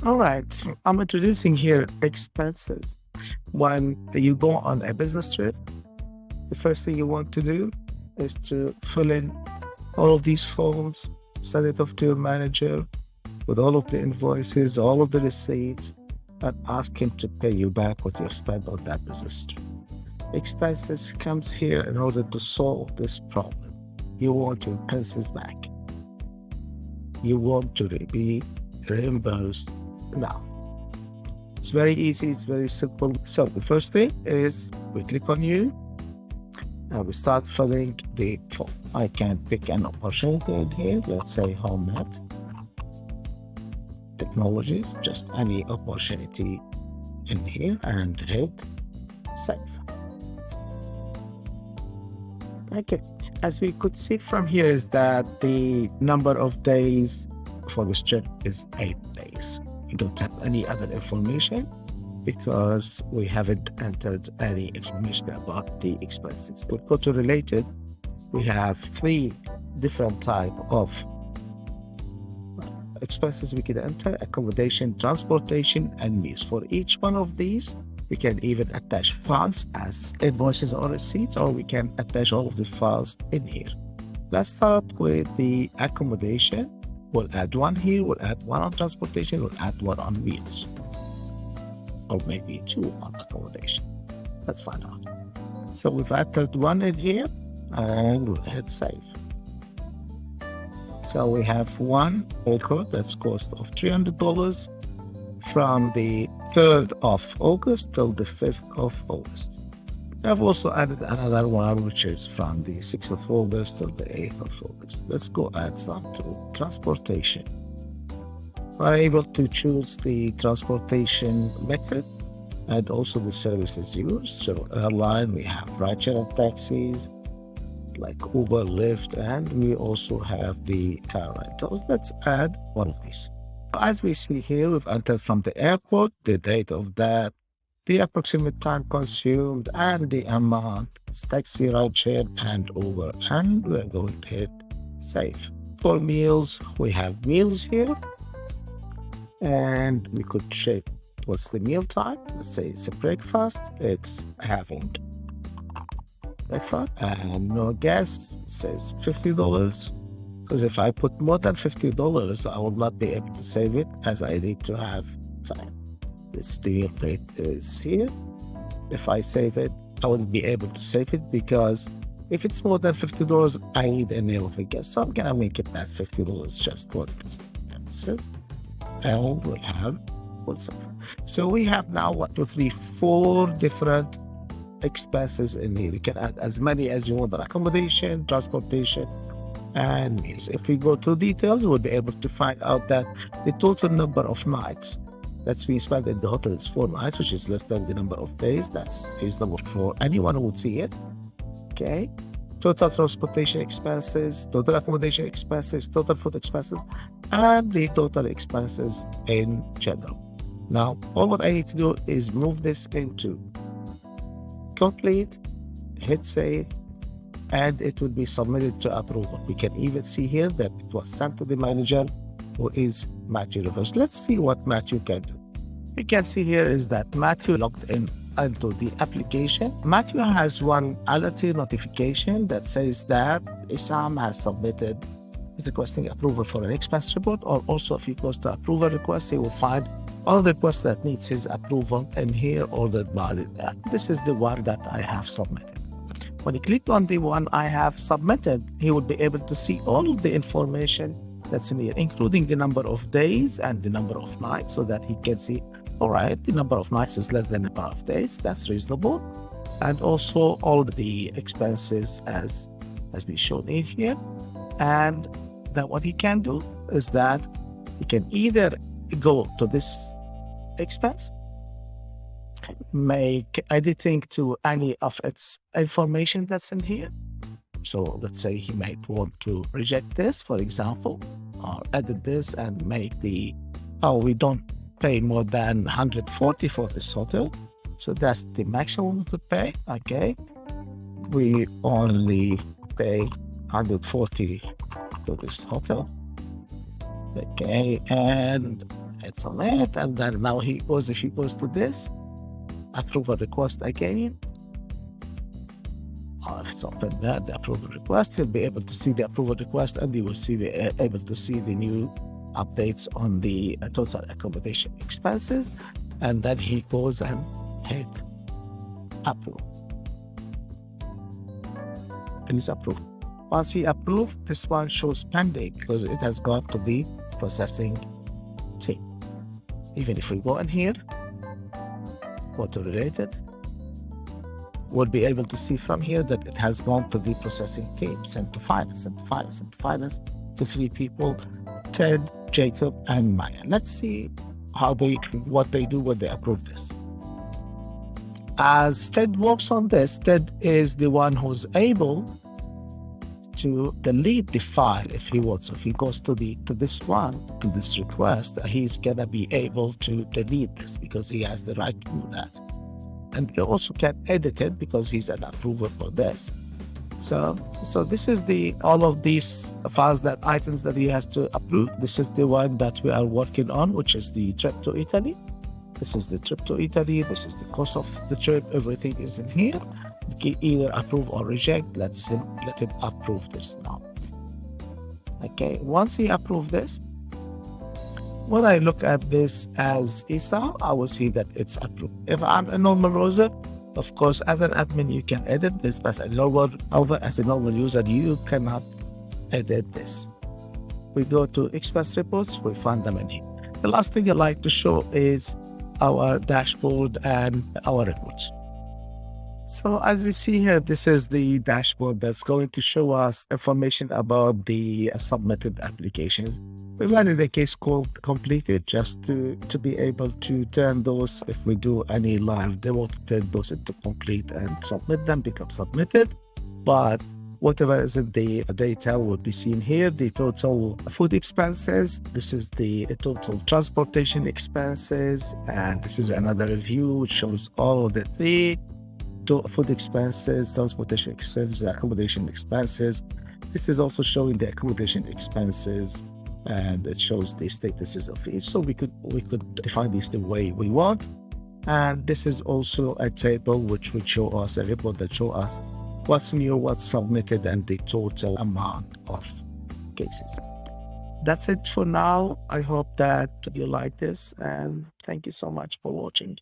All right, I'm introducing here expenses. When you go on a business trip, the first thing you want to do is to fill in all of these forms, send it off to your manager with all of the invoices, all of the receipts, and ask him to pay you back what you've spent on that business trip. Expenses comes here in order to solve this problem. You want your expenses back. You want to be reimbursed now. It's very easy, it's very simple. So the first thing is we click on you and we start filling the form. I can pick an opportunity in here, let's say HomeNet Technologies, just any opportunity in here and hit save. Okay, as we could see from here is that the number of days for this trip is 8 days. We don't have any other information because we haven't entered any information about the expenses. We'll go to related. We have 3 different type of expenses we can enter: accommodation, transportation, and meals. For each one of these, we can even attach files as invoices or receipts, or we can attach all of the files in here. Let's start with the accommodation. We'll add one here, we'll add one on transportation, we'll add one on meals. Or maybe 2 on accommodation. Let's find out. So we've added one in here and we'll hit save. So we have one record that's cost of $300 from the 3rd of August till the 5th of August. I've also added another one, which is from the 6th of August till the 8th of August. Let's go add some to transportation. We're able to choose the transportation method and also the services used. So airline, we have rideshare and taxis like Uber, Lyft, and we also have the car rentals. Let's add one of these. As we see here, we've entered from the airport, the date of that, the approximate time consumed, and the amount. It's taxi, rideshare, and Uber. And we're going to hit save. For meals, we have meals here. And we could check what's the meal time. Let's say it's a breakfast. It's having breakfast and no gas. It says $50. Because if I put more than $50, I will not be able to save it, as I need to have time. This meal date is here. If I save it, I wouldn't be able to save it because if it's more than $50, I need a meal of a guest. So I'm gonna make it as $50 just for this purposes. And we'll have what's up. So we have now 4 different expenses in here. You can add as many as you want: accommodation, transportation, and meals. If we go to details, we'll be able to find out that the total number of nights that's being spent in the hotel is 4 nights, which is less than the number of days. That's reasonable for anyone who would see it. Okay. Total transportation expenses, total accommodation expenses, total food expenses, and the total expenses in general. Now, all what I need to do is move this into complete, hit save, and it will be submitted to approval. We can even see here that it was sent to the manager, who is Matthew Rivers. Let's see what Matthew can do. We can see here is that Matthew logged in into the application. Matthew has one alert notification that says that Isam has submitted, is requesting approval for an expense report, or also if he goes to approval request, he will find all the requests that needs his approval in here ordered by that. This is the one that I have submitted. When you click on the one I have submitted, he will be able to see all of the information that's in here, including the number of days and the number of nights, so that he can see, all right, the number of nights is less than the number of days. That's reasonable. And also all of the expenses as been shown in here. And then what he can do is that he can either go to this expense, make editing to any of its information that's in here. So let's say he might want to reject this, for example, or edit this and make we don't pay more than $140 for this hotel. So that's the maximum we could pay. Okay. We only pay $140 for this hotel. Okay. And It's on it, and then now if he goes to this, approval request again. If it's open there, the approval request, he'll be able to see the approval request, and you will see able to see the new updates on the total accommodation expenses. And then he goes and hit approve. Please approve. Once he approved, this one shows pending because it has gone to the processing team. Even if we go in here, photo related, we'll be able to see from here that it has gone to the processing team, sent to finance, to 3 people, Ted, Jacob, and Maya. Let's see what they do when they approve this. As Ted works on this, Ted is the one who's able to delete the file if he wants. So if he goes to this request, he's gonna be able to delete this because he has the right to do that. And he also can edit it because he's an approver for this. So this is all of these files, items that he has to approve. This is the one that we are working on, which is the trip to Italy. This is the trip to Italy. This is the cost of the trip. Everything is in here. You can either approve or reject. Let him approve this now. Okay, once he approves this, when I look at this as Isa, I will see that it's approved. If I'm a normal user, of course, as an admin, you can edit this, but as a normal user, you cannot edit this. We go to expense reports, we find them in here. The last thing I like to show is our dashboard and our reports. So as we see here, this is the dashboard that's going to show us information about the submitted applications. We wanted a case called completed just to be able to turn those, if we do any live demo, to turn those into complete and submit them, become submitted. But whatever is in the data will be seen here. The total food expenses, this is the total transportation expenses, and this is another review which shows all of the 3 food expenses, transportation expenses, accommodation expenses. This is also showing the accommodation expenses, and it shows the statuses of each, so we could define these the way we want. And this is also a table which would show us a report that show us what's new, what's submitted, and the total amount of cases. That's it for now. I hope that you like this, and thank you so much for watching.